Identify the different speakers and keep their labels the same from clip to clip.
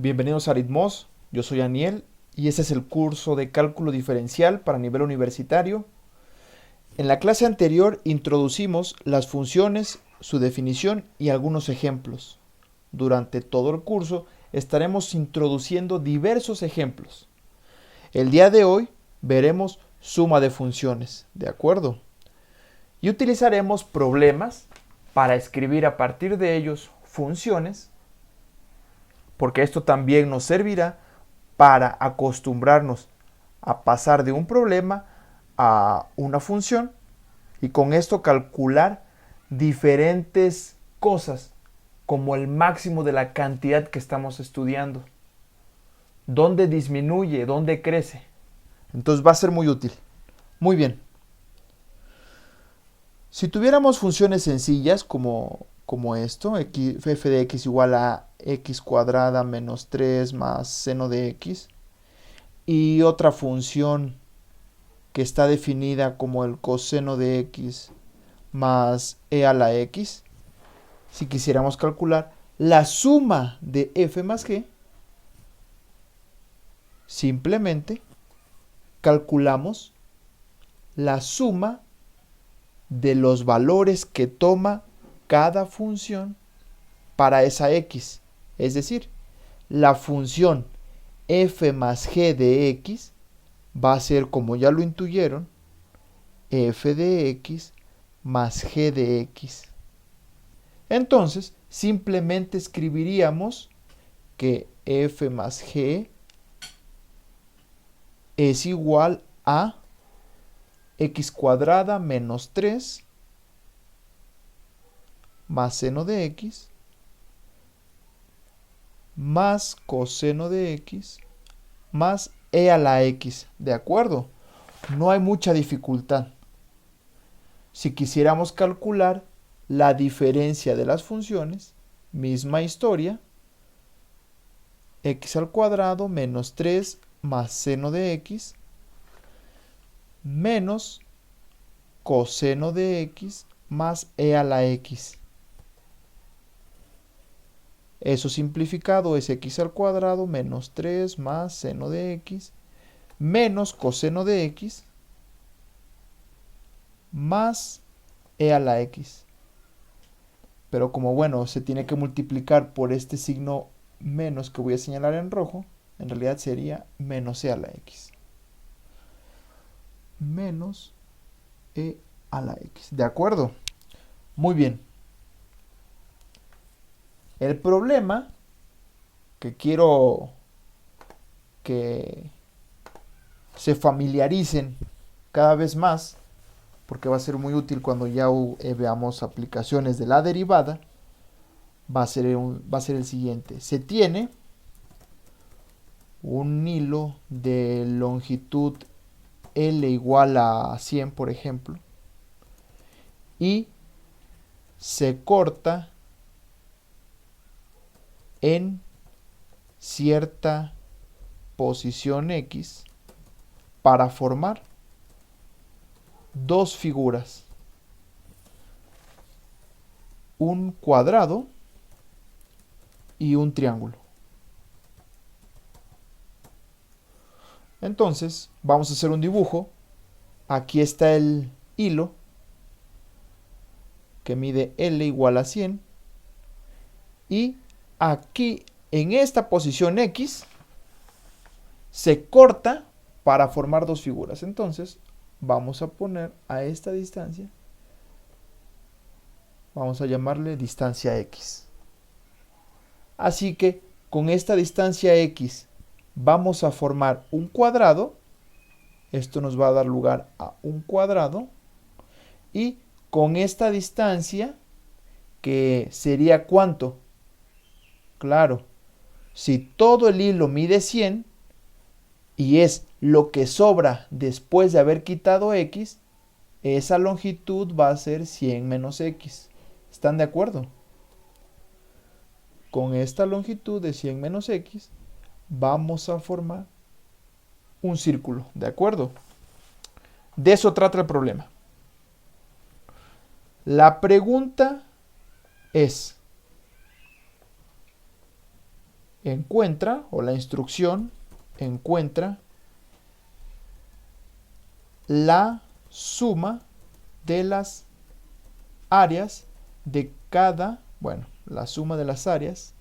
Speaker 1: Bienvenidos a Aritmos, yo soy Aniel y este es el curso de cálculo diferencial para nivel universitario. En la clase anterior introducimos las funciones, su definición y algunos ejemplos. Durante todo el curso estaremos introduciendo diversos ejemplos. El día de hoy veremos suma de funciones, ¿de acuerdo? Y utilizaremos problemas para escribir a partir de ellos funciones, porque esto también nos servirá para acostumbrarnos a pasar de un problema a una función y con esto calcular diferentes cosas como el máximo de la cantidad que estamos estudiando. ¿Dónde disminuye? ¿Dónde crece? Entonces va a ser muy útil. Muy bien. Si tuviéramos funciones sencillas como esto, f de x igual a x cuadrada menos 3 más seno de x, y otra función que está definida como el coseno de x más e a la x, si quisiéramos calcular la suma de f más g, simplemente calculamos la suma de los valores que toma cada función para esa x. Es decir, la función f más g de x va a ser, como ya lo intuyeron, f de x más g de x. Entonces, simplemente escribiríamos que f más g es igual a x cuadrada menos 3 más seno de x más coseno de x más e a la x. ¿De acuerdo? No hay mucha dificultad. Si quisiéramos calcular la diferencia de las funciones, misma historia, x al cuadrado menos 3 más seno de x menos coseno de x más e a la x. Eso simplificado es x al cuadrado menos 3 más seno de x menos coseno de x más e a la x. Pero como bueno, se tiene que multiplicar por este signo menos que voy a señalar en rojo, en realidad sería menos e a la x. Menos e a la x. ¿De acuerdo? Muy bien. El problema que quiero que se familiaricen cada vez más, porque va a ser muy útil cuando ya veamos aplicaciones de la derivada, va a ser el siguiente. Se tiene un hilo de longitud L igual a 100, por ejemplo, y se corta en cierta posición X para formar dos figuras, un cuadrado y un triángulo. Entonces vamos a hacer un dibujo. Aquí está el hilo que mide L igual a 100 y aquí en esta posición X se corta para formar dos figuras. Entonces vamos a poner a esta distancia, vamos a llamarle distancia X. Así que con esta distancia X vamos a formar un cuadrado. Esto nos va a dar lugar a un cuadrado. Y con esta distancia, que sería ¿cuánto? Claro, si todo el hilo mide 100 y es lo que sobra después de haber quitado X, esa longitud va a ser 100 menos X. ¿Están de acuerdo? Con esta longitud de 100 menos X vamos a formar un círculo, ¿de acuerdo? De eso trata el problema. La pregunta es, encuentra, o la instrucción encuentra la suma de las áreas de cada, la suma de las áreas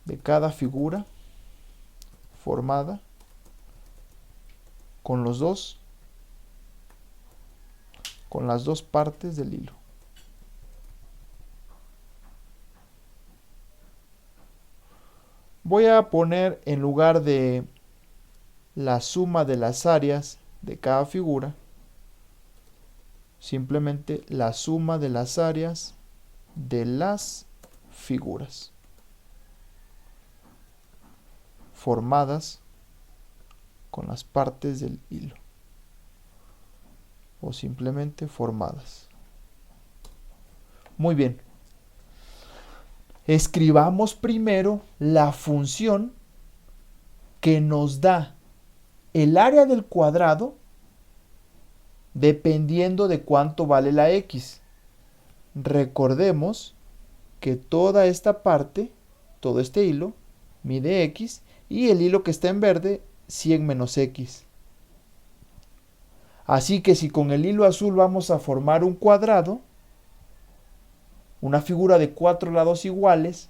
Speaker 1: de cada figura formada con las dos partes del hilo. Voy a poner, en lugar de la suma de las áreas de cada figura, simplemente la suma de las áreas de las figuras formadas con las partes del hilo, o simplemente formadas. Muy bien. Escribamos primero la función que nos da el área del cuadrado dependiendo de cuánto vale la x. Recordemos que toda esta parte, todo este hilo, mide x, y el hilo que está en verde, 100 menos x. Así que si con el hilo azul vamos a formar un cuadrado, una figura de 4 lados iguales,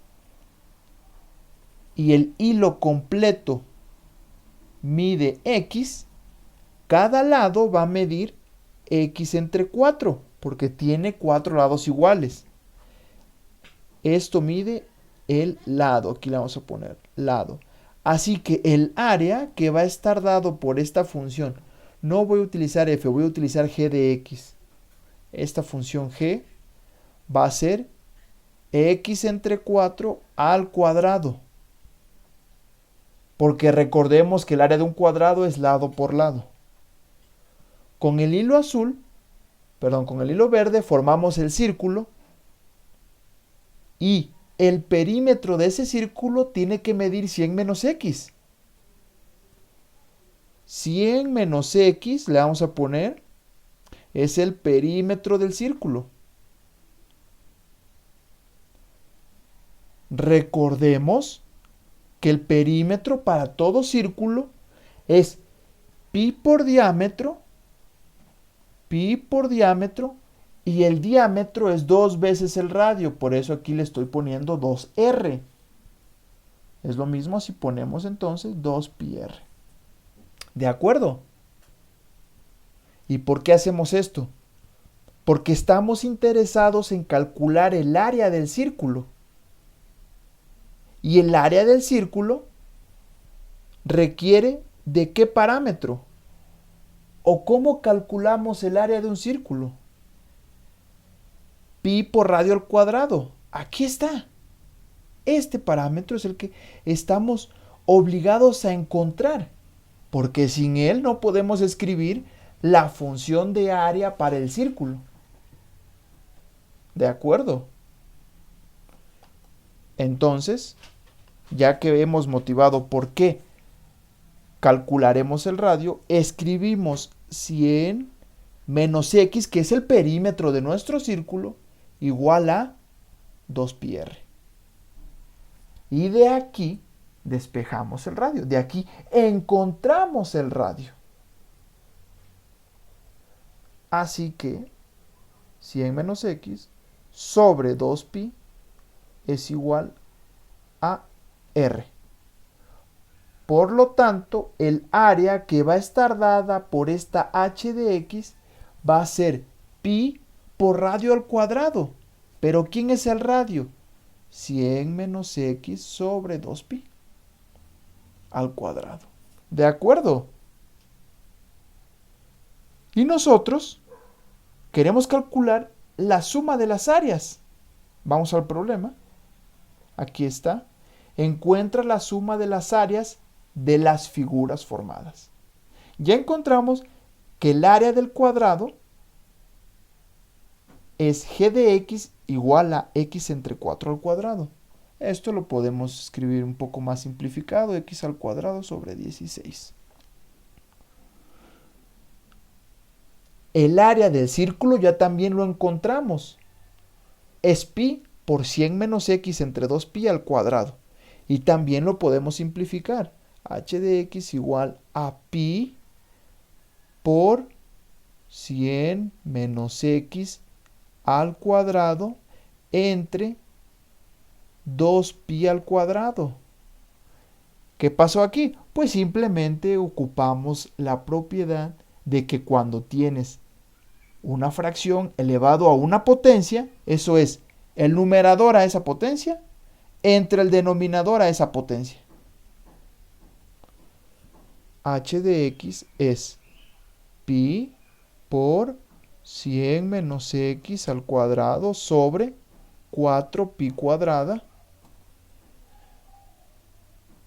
Speaker 1: y el hilo completo mide x, cada lado va a medir x entre 4, porque tiene 4 lados iguales. Esto mide el lado, aquí le vamos a poner lado. Así que el área que va a estar dado por esta función, no voy a utilizar f, voy a utilizar g de x. Esta función g va a ser x entre 4 al cuadrado. Porque recordemos que el área de un cuadrado es lado por lado. Con el hilo con el hilo verde formamos el círculo, y el perímetro de ese círculo tiene que medir 100 menos x. 100 menos x, le vamos a poner, es el perímetro del círculo. Recordemos que el perímetro para todo círculo es pi por diámetro, y el diámetro es 2 veces el radio, por eso aquí le estoy poniendo 2r. Es lo mismo si ponemos entonces 2πr. ¿De acuerdo? ¿Y por qué hacemos esto? Porque estamos interesados en calcular el área del círculo. Y el área del círculo requiere ¿de qué parámetro? ¿O cómo calculamos el área de un círculo? Pi por radio al cuadrado. Aquí está. Este parámetro es el que estamos obligados a encontrar, porque sin él no podemos escribir la función de área para el círculo. ¿De acuerdo? Entonces, ya que hemos motivado por qué calcularemos el radio, escribimos 100 menos x, que es el perímetro de nuestro círculo, igual a 2πr. Y de aquí despejamos el radio. De aquí encontramos el radio. Así que 100 menos x sobre 2pi es igual a r. Por lo tanto, el área que va a estar dada por esta h de x va a ser pi por radio al cuadrado. ¿Pero quién es el radio? 100 menos x sobre 2pi al cuadrado. ¿De acuerdo? Y nosotros queremos calcular la suma de las áreas. Vamos al problema. Aquí está. Encuentra la suma de las áreas de las figuras formadas. Ya encontramos que el área del cuadrado es g de x igual a x entre 4 al cuadrado. Esto lo podemos escribir un poco más simplificado, x al cuadrado sobre 16. El área del círculo ya también lo encontramos. Es pi por 100 menos x entre 2pi al cuadrado. Y también lo podemos simplificar. H de x igual a pi por 100 menos x al cuadrado entre 2pi al cuadrado. ¿Qué pasó aquí? Pues simplemente ocupamos la propiedad de que cuando tienes una fracción elevado a una potencia, eso es, el numerador a esa potencia, entre el denominador a esa potencia. H de x es pi por 100 menos x al cuadrado sobre 4pi cuadrada.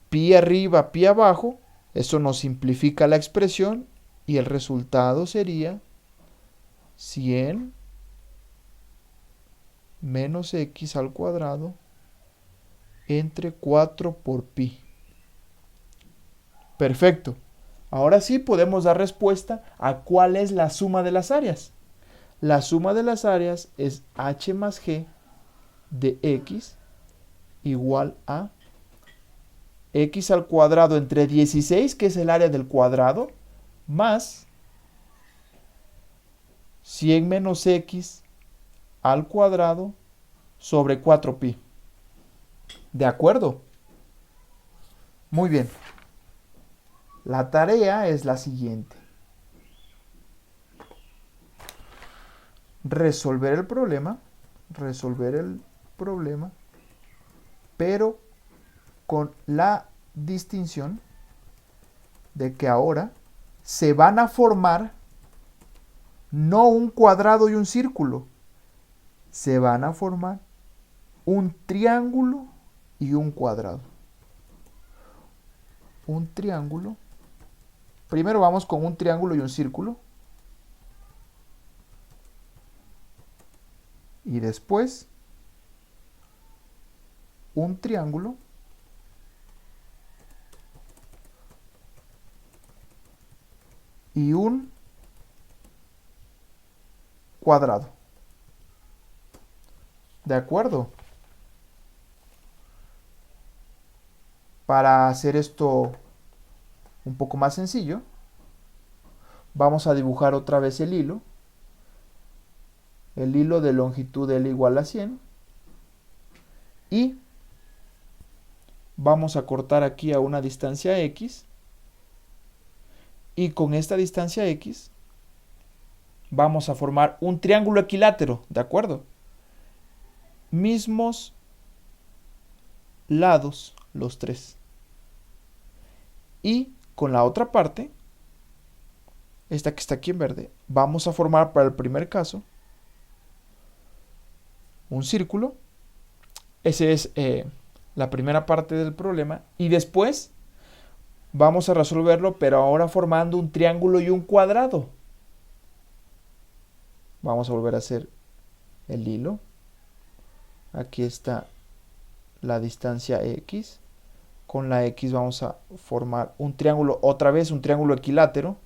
Speaker 1: Pi arriba, pi abajo, eso nos simplifica la expresión y el resultado sería 100 menos x al cuadrado entre 4 por pi. Perfecto. Ahora sí podemos dar respuesta a cuál es la suma de las áreas. La suma de las áreas es h más g de x igual a x al cuadrado entre 16, que es el área del cuadrado, más 100 menos x al cuadrado sobre 4pi. ¿De acuerdo? Muy bien. La tarea es la siguiente. Resolver el problema, pero con la distinción de que ahora se van a formar no un cuadrado y un círculo, se van a formar un triángulo y un cuadrado. Un triángulo. Primero vamos con un triángulo y un círculo. Y después un triángulo y un cuadrado. ¿De acuerdo? Para hacer esto un poco más sencillo, vamos a dibujar otra vez el hilo de longitud L igual a 100, y vamos a cortar aquí a una distancia X, y con esta distancia X vamos a formar un triángulo equilátero, ¿de acuerdo? Mismos lados los tres. Y con la otra parte, esta que está aquí en verde, vamos a formar para el primer caso un círculo. Esa es la primera parte del problema. Y después vamos a resolverlo, pero ahora formando un triángulo y un cuadrado. Vamos a volver a hacer el hilo. Aquí está la distancia X. Con la X vamos a formar un triángulo, otra vez un triángulo equilátero.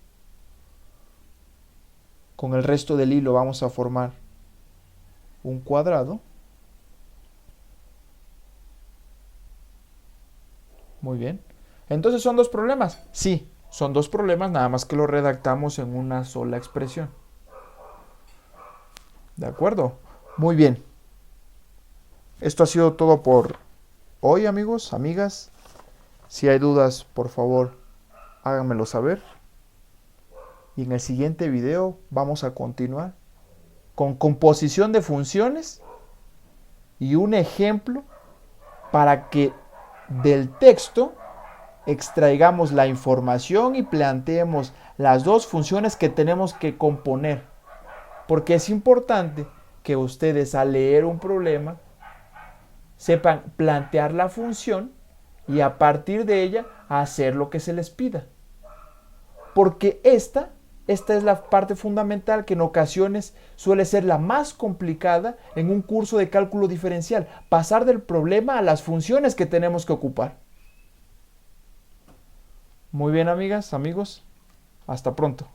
Speaker 1: Con el resto del hilo vamos a formar un cuadrado. Muy bien. Entonces, ¿son dos problemas? Sí, son dos problemas, nada más que lo redactamos en una sola expresión. ¿De acuerdo? Muy bien. Esto ha sido todo por hoy, amigos, amigas. Si hay dudas, por favor, háganmelo saber. Y en el siguiente video vamos a continuar con composición de funciones y un ejemplo para que del texto extraigamos la información y planteemos las dos funciones que tenemos que componer. Porque es importante que ustedes al leer un problema sepan plantear la función y a partir de ella hacer lo que se les pida. Porque esta es la parte fundamental que en ocasiones suele ser la más complicada en un curso de cálculo diferencial. Pasar del problema a las funciones que tenemos que ocupar. Muy bien, amigas, amigos. Hasta pronto.